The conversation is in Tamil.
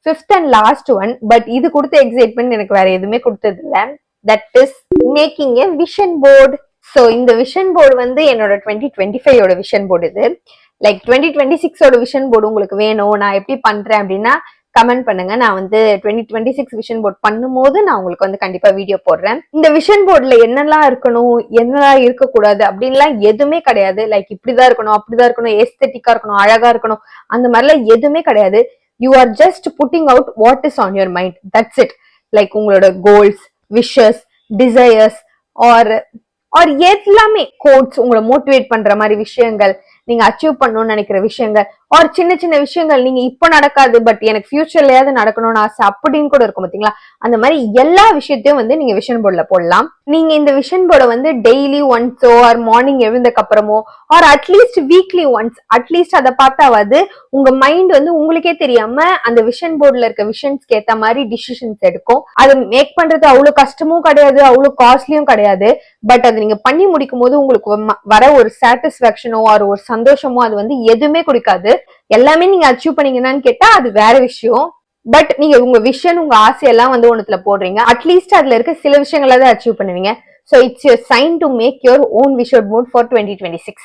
Fifth and last one, but இது கொடுத்த எக்ஸைட்மெண்ட் எனக்கு வேற எதுவுமே கொடுத்தது இல்ல. That is making a vision board. So இந்த விஷன் போர்டு வந்து என்னோட 2025 விஷன் போர்டு. இது லைக் 2026 விஷன் போர்டு உங்களுக்கு வேணும், நான் எப்படி பண்றேன் அப்படின்னா கமெண்ட் பண்ணுங்க. நான் வந்து 2026 விஷன் போர்ட் பண்ணும்போது நான் உங்களுக்கு வந்து கண்டிப்பா வீடியோ போடுறேன். இந்த விஷன் போர்ட்ல என்னெல்லாம் இருக்கணும், என்னெல்லாம் இருக்கக்கூடாது அப்படின்லாம் எதுவுமே கிடையாது. லைக் இப்படிதான் இருக்கணும், அப்படிதான் இருக்கணும், எஸ்தெட்டிக்கா இருக்கணும், அழகா இருக்கணும், அந்த மாதிரிலாம் எதுவுமே கிடையாது. You are just putting out what is on your mind, that's it. Like உங்களோட கோல்ஸ், விஷஸ், டிசையர்ஸ் ஆர் எல்லாமே கோட்ஸ், உங்களை மோட்டிவேட் பண்ற மாதிரி விஷயங்கள், நீங்க அச்சீவ் பண்ணணும்னு நினைக்கிற விஷயங்கள், ஆர் சின்ன சின்ன விஷயங்கள் நீங்க இப்ப நடக்காது பட் எனக்கு ஃபியூச்சர்லயாவது நடக்கணும்னு ஆசை அப்படின்னு கூட இருக்கும் பாத்தீங்களா. அந்த மாதிரி எல்லா விஷயத்தையும் வந்து நீங்க விஷன் போர்ட்ல போடலாம். நீங்க இந்த விஷன் போர்டை வந்து டெய்லி ஒன்ஸோ ஆர் மார்னிங் எழுந்ததுக்கு அப்புறமோ or at least weekly once at least அதை பார்த்தாவது உங்க மைண்ட் வந்து உங்களுக்கே தெரியாம அந்த விஷன் போர்ட்ல இருக்க விஷன்ஸ்க்கு ஏத்த மாதிரி டிசிஷன்ஸ் எடுக்கும். அது மேக் பண்றது அவ்வளவு கஷ்டமும் கிடையாது, அவ்வளவு காஸ்ட்லியும் கிடையாது. பட் அது நீங்க பண்ணி முடிக்கும் போது உங்களுக்கு வர ஒரு சாட்டிஸ்பாக்சனோ ஒரு சந்தோஷமோ அது வந்து எதுவுமே கொடுக்காது. எல்லாமே நீங்க அச்சீவ் பண்ணீங்கன்னு கேட்டா அது வேற விஷயம். பட் நீங்க உங்க விஷன், உங்க ஆசையெல்லாம் வந்து ஒண்ணுத்துல போடுறீங்க, அட்லீஸ்ட் அதுல இருக்க சில விஷயங்களாவது அச்சீவ் பண்ணுவீங்க. So it's your sign to make your own vision board for 2026.